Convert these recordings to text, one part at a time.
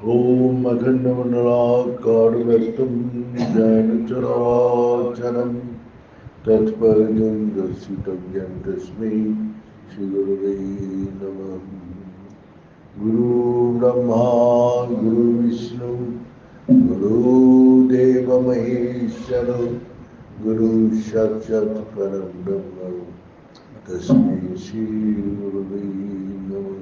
ॐ अखण्डमण्डलाकारवस्तुं ज्ञानचराचरं तत्पदं दर्शितव्यं तस्मै श्रीगुरवे नमः। गुरु ब्रह्मा गुरु विष्णु गुरुदेव महेश्वर गुरु साक्षात् परं ब्रह्म तस्मै श्रीगुरवे नमः।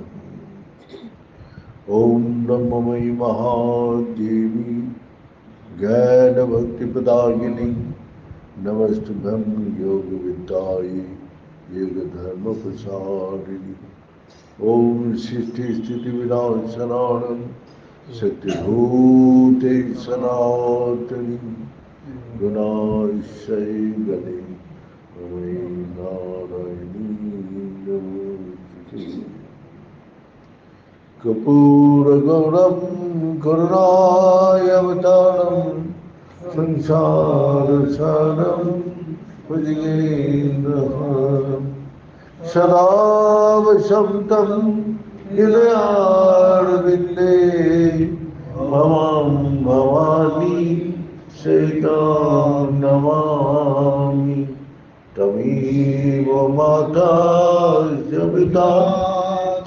ओम नमोमयी महादेवी ज्ञान भक्ति प्रदायिनी नमस्तुभ्यं योग विद्याये योग धर्म प्रसारिणी। ओम सृष्टि स्थिति विनाशनानं सत्यभूते सनातनी गुणाश्रय गणे मयि नारायणी नमोस्तुते। कर्पूरगौरं करुणावतारं संसारसारं भुजगेन्द्रहारं सदा वसन्तं हृदयारविन्दे भवां भवानी सीतां नमामि। तमेव माता च पिता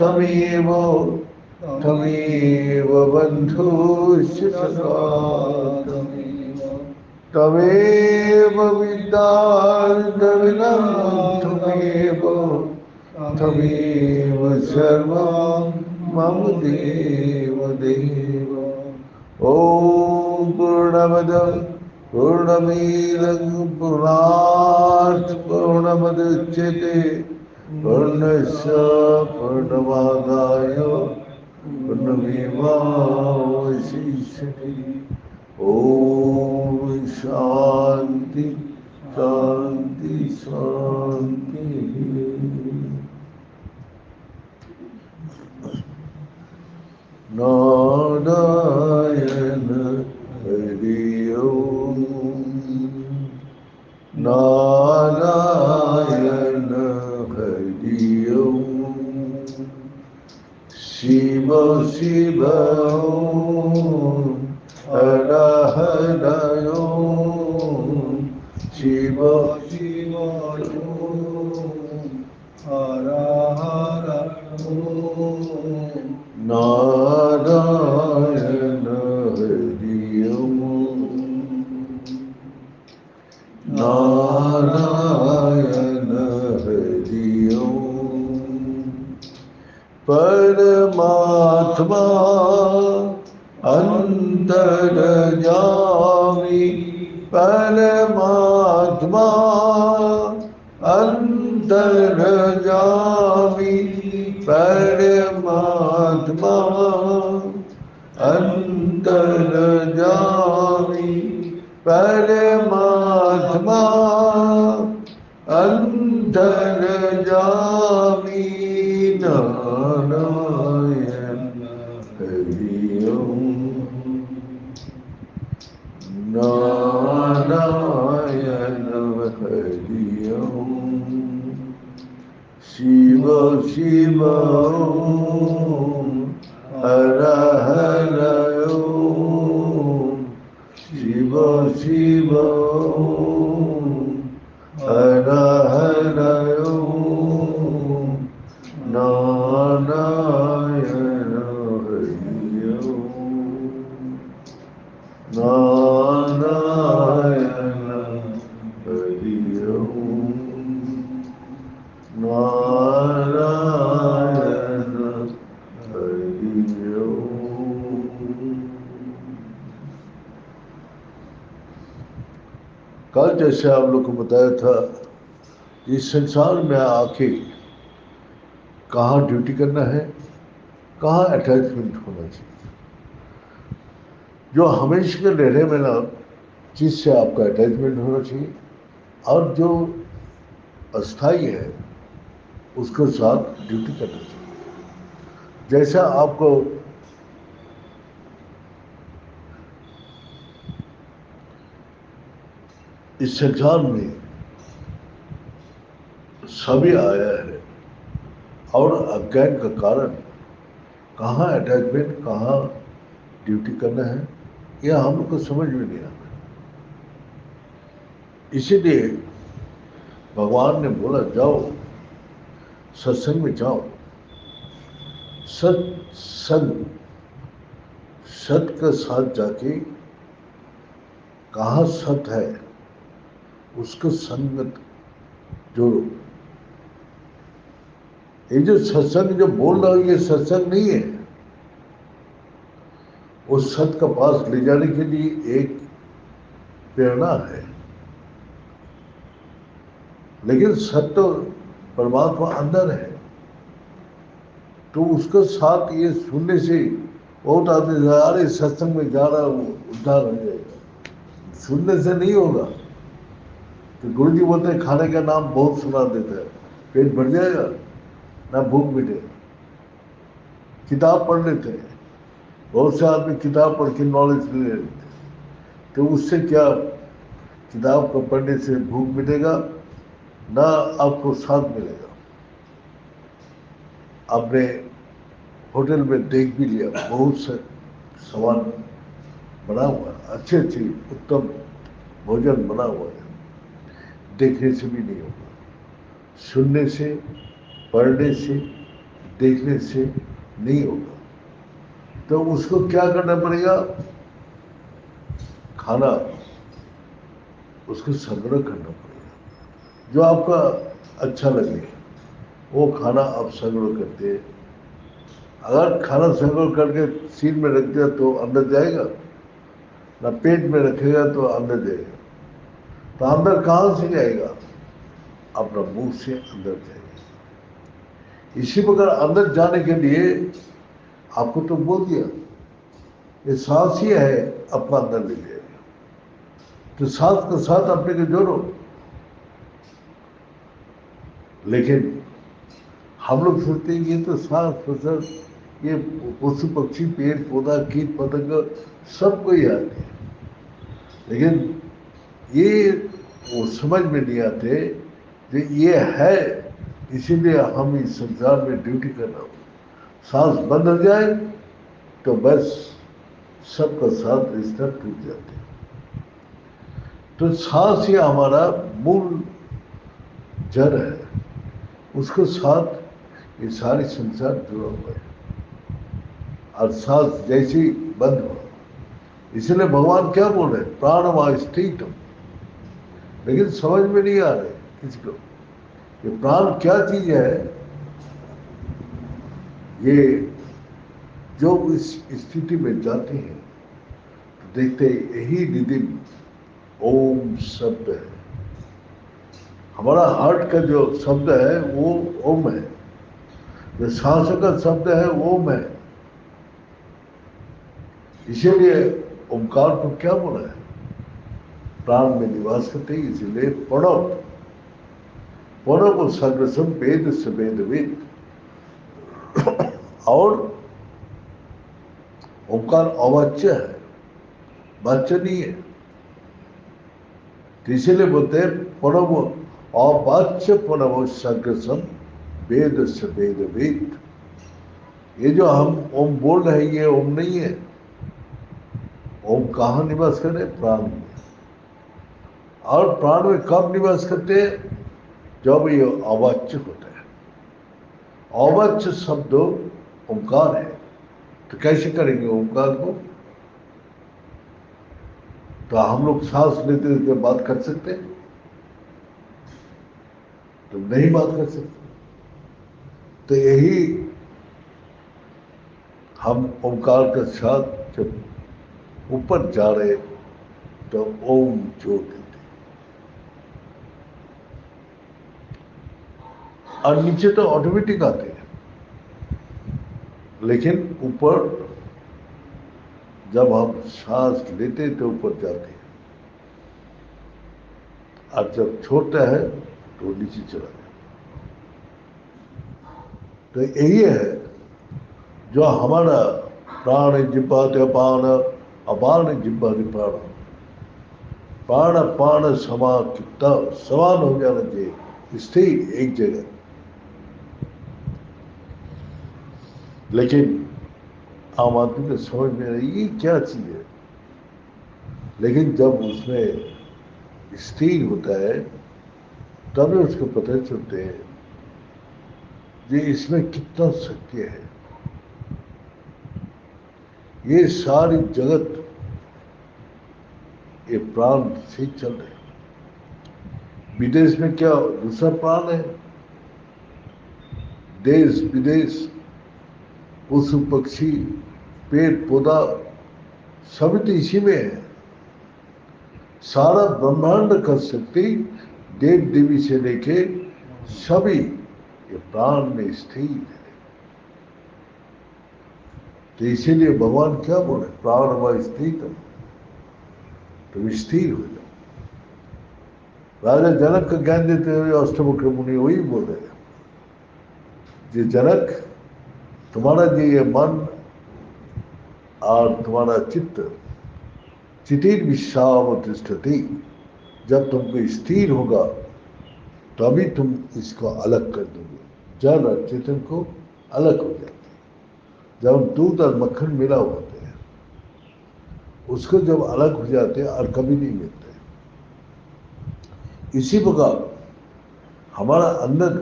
तमेव बन्धुश्च सखा तमेव विद्यार्थविनं तमेव सर्वं मम देव देव। ॐ पूर्णमद पूर्णमिदं पूर्णात् पूर्णमुदच्यते पूर्णस्य पूर्णमादाय पूर्णमेवावशिष्यते। ॐ शान्ति शान्ति शान्तिः। नारायण हरि ओम नारायण हरि ओम शिव शिव ओम हर हर ओम शिव शिव ओम हर हर ओम नारायण हरि ओम नारायण हरि ओम। परमात्मा अंतर्यामी परमात्मा अंतर्यामी परमात्मा अंतर्यामी परमात्मा अंतर्यामी नारायण हरि ओम नारायण हरि ओम शिव शिव ओम हर हर ओम शिव शिव ओम हर हर ओम नारायण हरि ओम नारायण हरि ओम नारायण हरि ओम। कल जैसे आप लोग को बताया था इस संसार में आके कहाँ ड्यूटी करना है, कहाँ अटैचमेंट होना चाहिए। जो हमेशा के रहने वाला चीज से आपका अटैचमेंट होना चाहिए और जो अस्थाई है उसके साथ ड्यूटी करना चाहिए। जैसा आपको इस संसार में सभी आया है और अज्ञान का कारण कहाँ अटैचमेंट, कहाँ ड्यूटी करना है, यह हम लोग को समझ में नहीं आता। इसीलिए भगवान ने बोला जाओ सत्संग में जाओ। सत्संग, सत के साथ जाके कहाँ सत है उसको संगत जोड़ो। ये जो सत्संग जो बोल रहा हूं ये सत्संग नहीं है, उस सत का पास ले जाने के लिए एक प्रेरणा है। लेकिन सत्य तो परमात्मा अंदर है, तो उसके साथ ये सुनने से बहुत आदमी अरे सत्संग में जा रहा हूँ उद्धार हो जाएगा, सुनने से नहीं होगा। तो गुरु जी बोलते हैं खाने का नाम बहुत सुना देता है, पेट भर जाएगा ना भूख मिटे। किताब पढ़ लेते हैं, बहुत से आदमी किताब पढ़ के नॉलेज ले लेते हैं, तो उससे क्या किताब को पढ़ने से भूख मिटेगा ना आपको साथ मिलेगा। आपने होटल में देख भी लिया, बहुत से सामान बना हुआ है, अच्छे अच्छे उत्तम भोजन बना हुआ है, देखने से भी नहीं होगा। सुनने से, पढ़ने से, देखने से नहीं होगा। तो उसको क्या करना पड़ेगा? खाना उसको संग्रह करना पड़ेगा। जो आपका अच्छा लगे वो खाना आप संग्रह करते हैं। अगर खाना संग्रह करके सीन में रख दिया तो अंदर जाएगा ना, पेट में रखेगा तो अंदर जाएगा। तो अंदर कहां से जाएगा? अपना मुंह से अंदर जाएगा। इसी प्रकार अंदर जाने के लिए आपको तो बोल दिया ये सांस ही है, अपना अंदर ले जाएगा। तो सांस के साथ अपने को जोड़ो। लेकिन हम लोग सोचते हैं ये तो सांस प्रश्वास, ये पशु पक्षी पेड़ पौधा कीट पतंग सबको ही आते हैं, लेकिन ये वो समझ में नहीं आते कि ये है। इसीलिए हम इस संसार में ड्यूटी कर रहा हूँ। सांस बंद हो जाए तो बस सबका साथ रिश्ता टूट जाते हैं। तो सांस ही हमारा मूल जड़ है, उसके साथ ये सारी संसार जुड़ा हुआ है। और सांस जैसे ही बंद हुआ, इसलिए भगवान क्या बोल रहे हैं? प्राणवायुस्थितम। लेकिन समझ में नहीं आ रहे किसी को ये प्राण क्या चीज है। ये जो इस स्थिति में जाते हैं तो देखते हैं यही निधिम ओम शब्द है। हमारा हार्ट का जो शब्द है वो ओम है, जो सांस का शब्द है वो ओम है। इसीलिए ओमकार को क्या बोला है? प्राण में निवास करते हैं, इसीलिए प्रणव। प्रणव को सर्वसम वेद से वेद और ओमकार अवाच्य है, वाच्य नहीं है। तो इसीलिए बोलते हैं प्रणव अवाच्य प्रणव सर्वसम वेद से वेद। ये जो हम ओम बोल रहे हैं ये ओम नहीं है। ओम कहाँ निवास करे? प्राण में। और प्राण में कब निवास करते हैं? जब ये अवाच्य होता है। अवाच्य शब्द ओंकार है, तो कैसे करेंगे ओंकार को? तो हम लोग सांस लेते हुए बात कर सकते हैं? तो नहीं बात कर सकते। तो यही हम ओंकार के साथ जब ऊपर जा रहे तो ओम जोड़ देते, और नीचे तो ऑटोमेटिक आते हैं। लेकिन ऊपर जब हम सांस लेते तो ऊपर जाते हैं, और जब छोड़ता है तो नीचे चला जाता। तो यही है जो हमारा प्राण जिब्बाते अपान, अपान जिब्बाते प्राण, प्राण प्राण समाचित्ता, समान हो जाना चाहिए, स्थिर एक जगह। लेकिन आम आदमी को समझ में नहीं ये क्या चीज है, लेकिन जब उसमें स्थिर होता है तब उसको पता चलते हैं कि इसमें कितना सत्य है। ये सारी जगत ये प्राण से चल रहे हैं। विदेश में क्या दूसरा प्राण है? देश विदेश, पशु पक्षी, पेड़ पौधा, सभी तो इसी में है। सारा ब्रह्मांड कर सकती देव देवी से लेके सभी ये प्राण में स्थिर है। तो इसीलिए भगवान क्या बोले, प्राण व स्थिर, तुम स्थिर हो जाओ। राजा जनक का ज्ञान देते हुए अष्टवक्र मुनि वही बोल रहे हैं, ये जनक तुम्हारा जो ये मन और तुम्हारा चित्त चितिर विश्रावतिष्ठति, जब तुमको स्थिर होगा तभी तुम इसको अलग कर दोगे। जड़ और चेतन को अलग हो जाते हैं। जब दूध और मक्खन मिला होते हैं उसको जब अलग हो जाते हैं और कभी नहीं मिलते। इसी प्रकार हमारा अंदर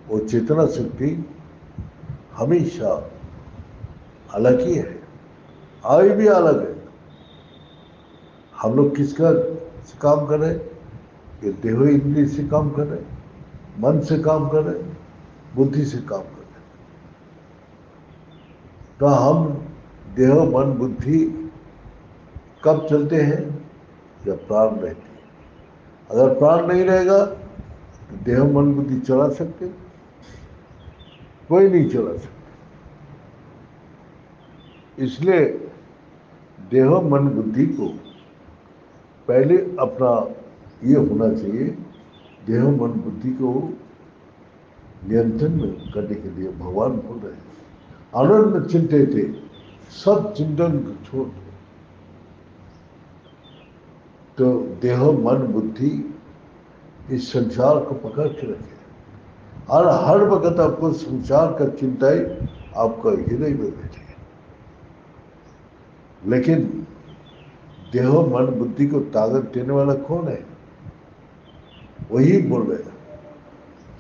वो चेतना शक्ति हमेशा अलग ही है, आय भी अलग है। हम लोग किसका से काम कर रहे हैं? ये देहो इंद्रिय से काम कर रहे हैं, मन से काम कर रहे हैं, बुद्धि से काम कर रहे हैं। तो हम देह मन बुद्धि कब चलते हैं? जब प्राण रहती है। अगर प्राण नहीं रहेगा तो देह मन बुद्धि चला सकते? कोई नहीं चला सकता। इसलिए देह मन बुद्धि को पहले अपना ये होना चाहिए, देह मन बुद्धि को नियंत्रण में करने के लिए भगवान बोल रहे हैं आनंद चिंते थे, सब चिंतन को छोड़ दो। तो देह मन बुद्धि इस संसार को पकड़ के रखे और हर वक्त आपको संसार का चिंता ही आपका हृदय में बैठे। लेकिन देह मन बुद्धि को ताकत देने वाला कौन है? वही बोल रहे हैं,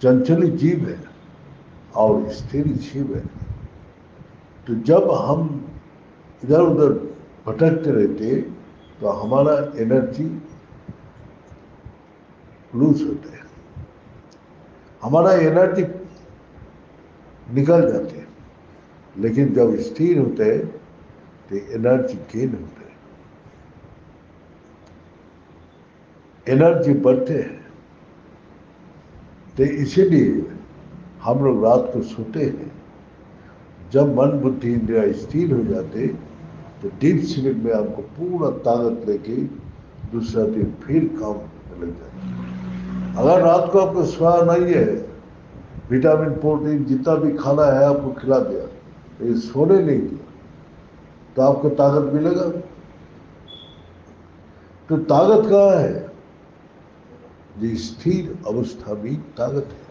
चंचल जीव है और स्थिर शिव है। तो जब हम इधर उधर भटकते रहते तो हमारा एनर्जी लूज होता है, हमारा एनर्जी निकल जाते हैं। लेकिन जब स्थिर होते हैं तो एनर्जी गेन होता है, एनर्जी बढ़ते हैं। तो इसीलिए हम लोग रात को सोते हैं, जब मन बुद्धि इंद्रिया स्थिर हो जाते तो डीप स्लीप में आपको पूरा ताकत लेके दूसरा दिन फिर काम में लग जाए। अगर रात को आपको सोया नहीं है, विटामिन प्रोटीन जितना भी खाना है आपको खिला दिया, तो ये सोने नहीं दिया, तो आपको ताकत मिलेगा? तो ताकत कहाँ है? ये स्थिर अवस्था में ताकत है।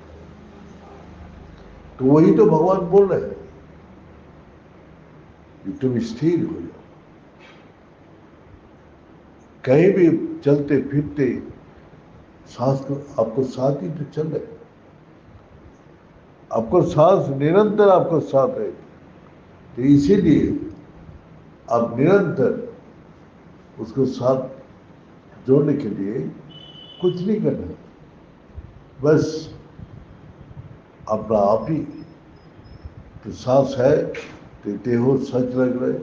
तो वही तो भगवान बोल रहे हैं कि तुम स्थिर हो जाओ। कहीं भी चलते फिरते सांस को आपको साथ ही तो चल रहे, आपको सांस निरंतर आपको साथ है। तो इसीलिए आप निरंतर उसको साथ जोड़ने के लिए कुछ नहीं करना, बस अपना आप ही। तो सांस है तो देहो सच लग रहे,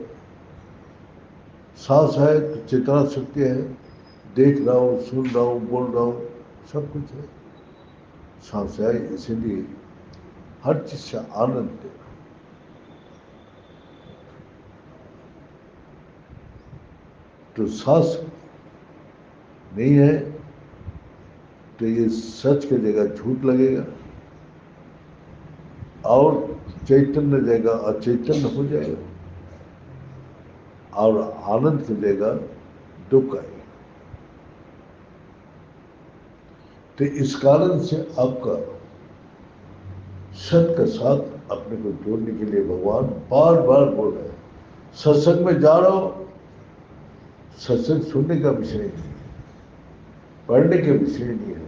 सांस है तो चेतना शक्ति है, देख रहा हूँ सुन रहा हूँ बोल रहा हूँ सब कुछ है। सांस है इसीलिए हर चीज से आनंद है। तो सांस नहीं है तो ये सच की जगह झूठ लगेगा और चैतन्य जगह अचैतन्य हो जाएगा और आनंद की जगह दुख आएगा। तो इस कारण से आपका सत का साथ अपने को जोड़ने के लिए भगवान बार बार बोल रहे हैं। सत्संग में जा रहा हो, सत्संग सुनने का विषय नहीं है, पढ़ने का विषय नहीं है,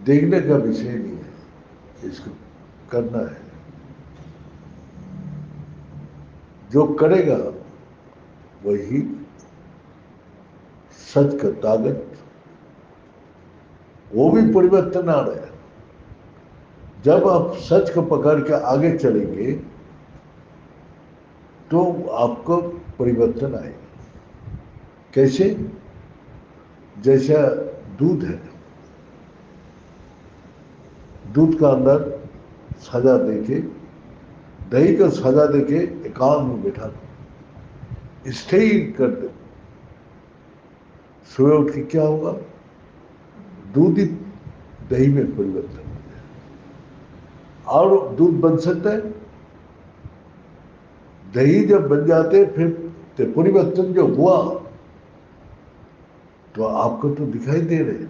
देखने का विषय नहीं है, इसको करना है। जो करेगा वही सच का ताकत, वो भी परिवर्तन आ रहा है। जब आप सच को पकड़ के आगे चलेंगे तो आपको परिवर्तन आएगा। कैसे? जैसा दूध है, दूध का अंदर सजा देके, दही का सजा देके एकांत में बैठा दो, स्थिर कर दो, सुबह उठ के क्या होगा? दूध ही दही में परिवर्तन हो जाए। और दूध बन सकता है, दही जब बन जाते फिर तो परिवर्तन जो हुआ तो आपको तो दिखाई दे रहे,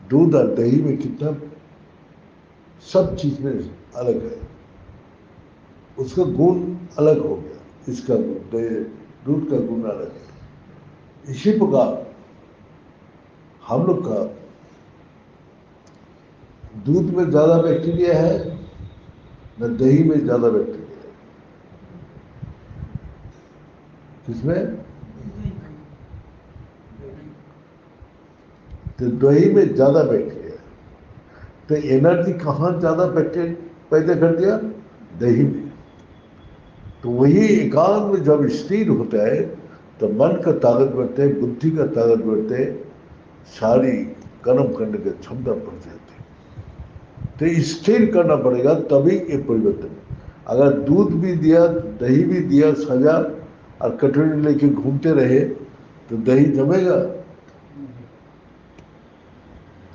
दूध और दही में कितना सब चीज में अलग है, उसका गुण अलग हो गया, इसका दूध का गुण अलग है। इसी प्रकार हम लोग का दूध में ज्यादा बैक्टीरिया है न दही में ज्यादा बैक्टीरिया है। किसमें? तो दही में ज्यादा बैक्टीरिया है। तो एनर्जी कहाँ ज्यादा बैक्टीरिया पैदा कर दिया? दही में। तो वही एकांत में जब स्थिर होता है तो मन का ताकत बढ़ते है, बुद्धि का ताकत बढ़ते है, सारी कर्म करने की क्षमता बढ़ जाती है। तो स्थिर करना पड़ेगा तभी ये परिवर्तन। अगर दूध भी दिया, दही भी दिया सजा, और कटोरी लेके घूमते रहे तो दही जमेगा?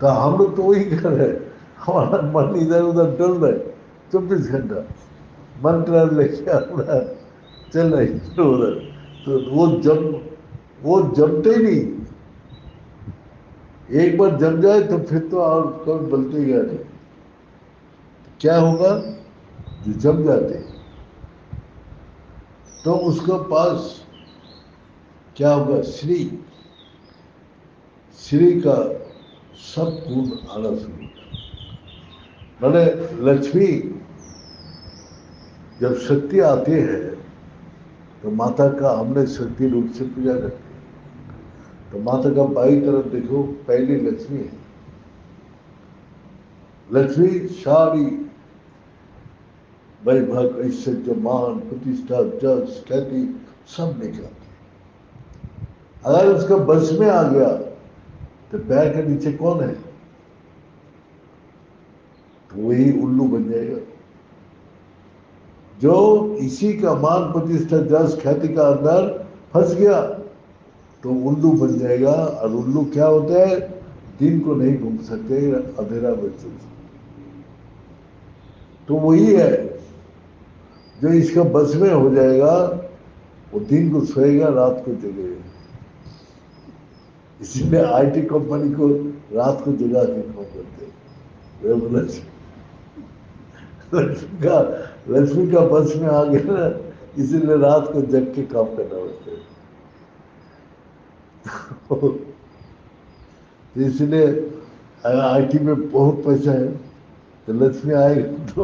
तो हम लोग तो वही कर रहे हैं, हमारा मन इधर उधर डल रहा है 24 घंटा, मंत्र लेके अपना चल रही इधर उधर। तो वो जमते ही नहीं। एक बार जम जाए तो फिर तो और कभी बलते ही नहीं। क्या होगा? जो जम जाते तो उसके पास क्या होगा? श्री का सब गुण आना शुरू होगा। मैंने लक्ष्मी जब शक्ति आती है तो माता का हमने शक्ति रूप से पूजा करते हैं। तो माता का बाई तरफ देखो, पहली लक्ष्मी है। लक्ष्मी सारी वैभव, ऐश्वर्य, मान, प्रतिष्ठा, जस, ख्याति सब लेके आती है। अगर उसका बस में आ गया तो पैर के नीचे कौन है? तो वही उल्लू बन जाएगा। जो इसी का मान, प्रतिष्ठा, जस, ख्याति का अंदर फंस गया तो उल्लू बन जाएगा। और उल्लू क्या होता है? दिन को नहीं घूम सकते, अंधेरा बच। तो वही है, जो इसका बस में हो जाएगा वो दिन को सोएगा, रात को जगेगा। इसीलिए आईटी कंपनी को रात को जगा के काम करते हैं। लक्ष्मी का बस में आ गया ना, इसीलिए रात को जग के काम करना होता है। तो इसलिए आईटी में बहुत पैसा है, तो लक्ष्मी आएगी तो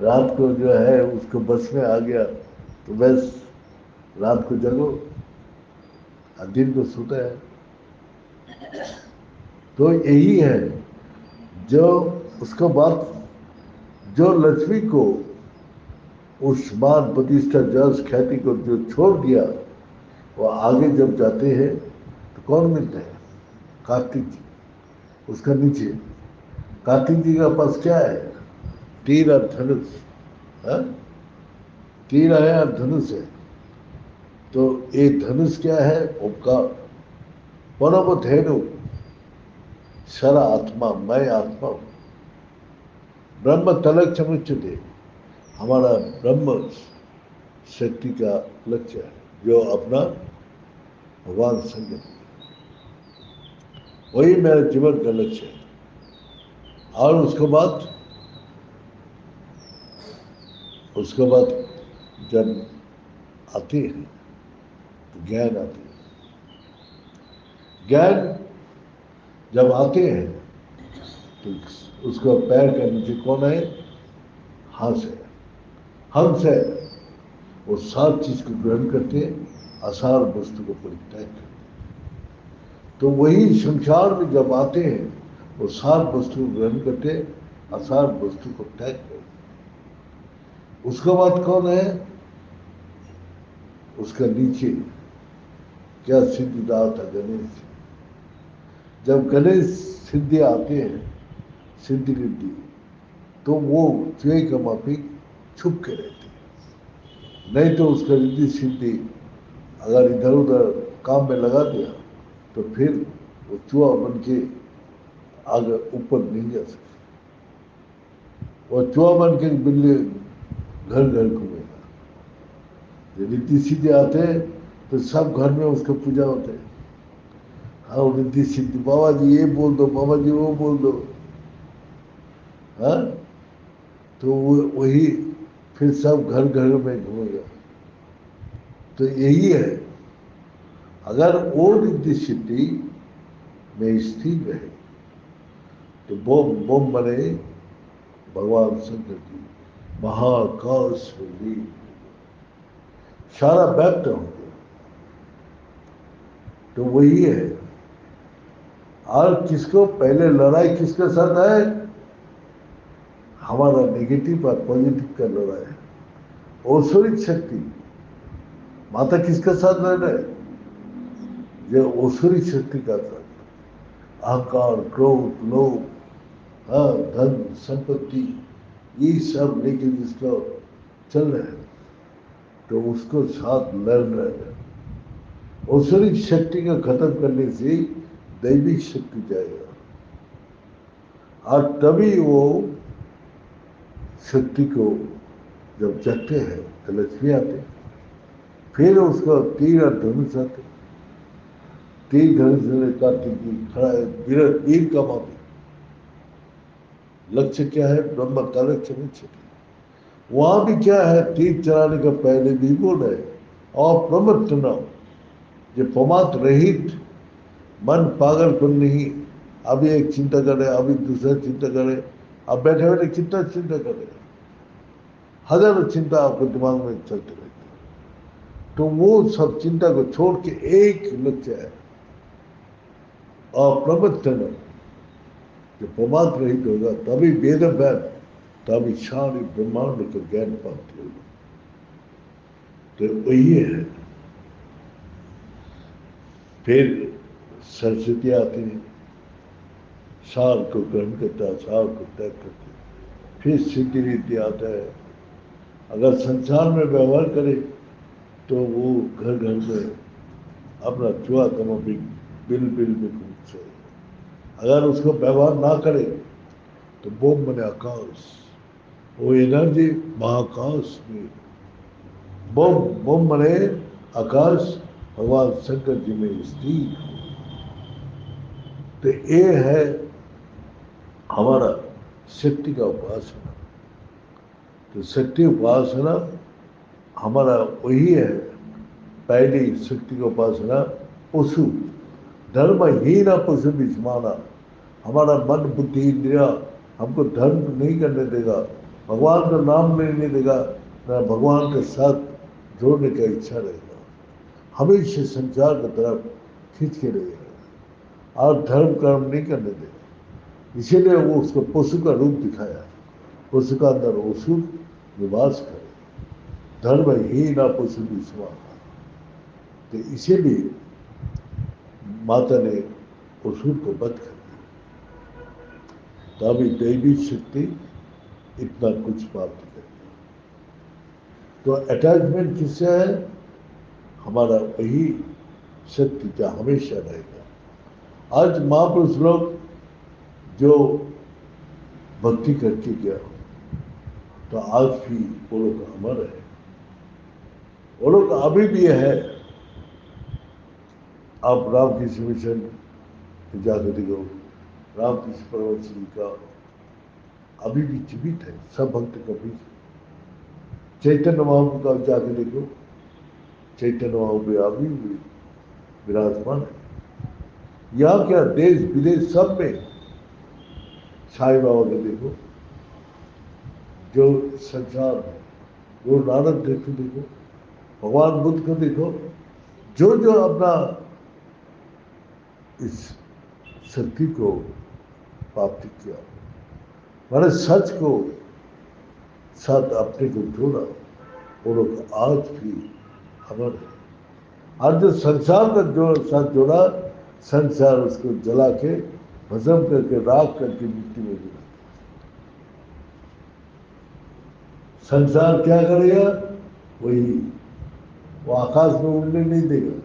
रात को जो है उसको बस में आ गया तो बस रात को जगो और दिन को सोता है। तो यही है, जो उसके बाद जो लक्ष्मी को उस मान, प्रतिष्ठा, जस, ख्याति को जो छोड़ दिया, वो आगे जब जाते हैं तो कौन मिलते हैं? कार्तिक जी। उसका नीचे कार्तिक जी का पास क्या है? तीर और धनुष। हाँ? तीर है और धनुष है। तो ये धनुष क्या है? उनका परम धेनु, सरा आत्मा, मैं आत्मा हूं। ब्रह्म तलक चमुच्चते, हमारा ब्रह्म शक्ति का लक्ष्य है, जो अपना भगवान संग, वही मेरा जीवन का लक्ष्य है। और उसके बाद उसके बाद जब आते हैं तो ज्ञान आते हैं। ज्ञान जब आते हैं तो उसका पैर का नीचे कौन है? हंस है। हंस है, वो सात चीज को ग्रहण करते हैं, असार वस्तु को परित्याग करते हैं। तो वही संसार में जब आते हैं वो सात वस्तु को ग्रहण करते हैं, असार वस्तु को त्याग करते हैं। उसके बाद कौन है? उसका नीचे क्या सिद्धिदाता गणेश। जब गणेश सिद्धि आते हैं, सिद्धि रिद्धि, तो वो चुहे का माफिक छुप के रहते हैं। नहीं तो उसका रिद्धि सिद्धि अगर इधर उधर काम में लगा दिया तो फिर वो चूहा बन के आगे ऊपर नहीं जा सकता। वो चूहा बन के बिल्ली घर घर घूमेगा। ये रिद्धि सिद्धि आते हैं तो सब घर में उसका पूजा होते हैं। हाँ, रिद्धि सिद्धि, बाबा जी ये बोल दो, बाबा जी वो बोल दो। हाँ, तो वो वही फिर सब घर घर में घूमेगा। तो यही है, अगर वो रिद्धि सिद्धि में स्थिर रहे तो बोम बने भगवान शंकर जी महाकाश में लीन, सारा व्यक्त हो गया। तो वही है। और किसको पहले लड़ाई किसके साथ है? हमारा नेगेटिव और पॉजिटिव का लड़ाई है। औसुरिक शक्ति माता किसके साथ लड़ रहे? ये औसुरिक शक्ति का साथ। अहंकार, क्रोध, लोभ, हाँ, धन संपत्ति, ये सब लेके जिसका चल रहे हैं तो उसको साथ लड़ रहे हैं। औसुरिक शक्ति का खत्म करने से दैविक शक्ति जाएगा, और तभी वो शक्ति को जब जगते हैं तो लक्ष्मी आते, फिर उसका तीर और धनुष आते। तीर धनुष कार्तिक जी खड़ा है, वीर का मापी। लक्ष्य क्या है? ब्रह्म का लक्ष्य नहीं। वहां भी क्या है? तीर चलाने का पहले भी बोल रहे और प्रमत्त न, ये प्रमाद रहित मन, पागलपन नहीं। अभी एक चिंता करे, अभी दूसरा चिंता करे, अब बैठे बैठे कितना चिंता करे, हजारों चिंता आपके दिमाग में चलते रहती है। तो वो सब चिंता को छोड़ के एक लक्ष्य है, अप्रमत्तन, जो प्रमाद रहित होगा तभी वेद ज्ञान, तभी सारी ब्रह्मांड का ज्ञान प्राप्त होगा। तो वही है। फिर सरस्वती आती है, सार को ग्रहण करता है, सार को त्याग करते हैं। फिर सिद्धि रीति आता है। अगर संसार में व्यवहार करे तो वो घर घर में अपना चुहा कमा बिल बिल में घूम से। अगर उसको व्यवहार ना करे तो बोम बने आकाश, वो एनर्जी महाकाश में बोम बोम बने आकाश, भगवान शंकर जी में स्थिर। तो ये है हमारा शक्ति का उपासना। तो शक्ति उपासना हमारा वही है। पहली शक्ति का उपासना पशु धर्महीन पशु विस्माना। हमारा मन बुद्धि इंद्रिया हमको धर्म नहीं करने देगा, भगवान का नाम लेने देगा, ना भगवान के साथ जोड़ने का इच्छा रहेगा, हमेशा संसार की तरफ खींच के रहेगा और धर्म कर्म नहीं करने देगा। इसीलिए वो उसको पशु का रूप दिखाया। पशु का अंदर असुर निवास करे, धर्महीन पशु विस्माना। तो इसीलिए माता ने असुर को वध कर दिया, तभी दैवी शक्ति इतना कुछ प्राप्त कर दिया। तो अटैचमेंट किससे है? हमारा वही शक्ति का हमेशा रहेगा। आज महापुरुष लोग जो भक्ति करके गया तो आज भी वो लोग अमर है, वो लोग अभी भी है। आप रामकृष्ण मिशन जाकर देखो, रामकृष्ण परमहंस जी का अभी भी जीवित है, सब भक्त का बीच। चैतन्य महाप्रभु का जाके देखो, चैतन्य महाप्रभु अभी भी विराजमान है। यहाँ क्या देश विदेश सब में साईं बाबा को देखो, जो संसार में गुरु नानक देखो, भगवान बुद्ध को देखो, जो जो अपना इस शक्ति को प्राप्त किया, मैंने सच को साथ अपने को जोड़ा, वो लोग आज भी अमर है। आज जो संसार का जो साथ जोड़ा, संसार उसको जला के भस्म करके राख करके मिट्टी में गिरा। संसार क्या करेगा? वही वो आकाश में उड़ने नहीं देगा,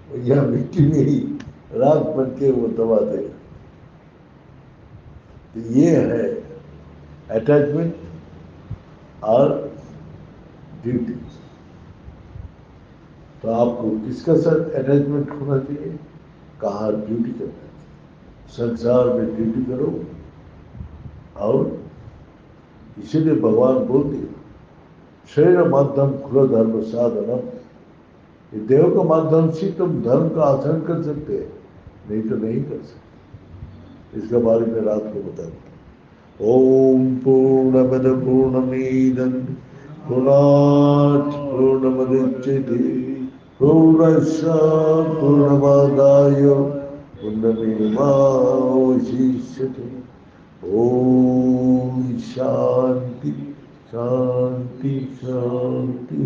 वो यहाँ मिट्टी में ही राख बन के वो दबा देगा। तो ये है अटैचमेंट और ड्यूटी। तो आपको किसका साथ अटैचमेंट होना चाहिए? कहाँ ड्यूटी करना चाहिए। संसार में ड्यूटी करो, और इसीलिए भगवान बोल दिया शरीर माध्यम खुला धर्म साधनम, ये देव के माध्यम से तुम धर्म का आचरण कर सकते हैं, नहीं तो नहीं कर सकते। इसके बारे में रात को बताया। ओम पूर्णमद पूर्णमीदं पूर्णात् पूर्णमुदच्यते पूर्णस्य पूर्णमादाय पूर्णमेवावशिष्यते। ओम शांति शांति शांति।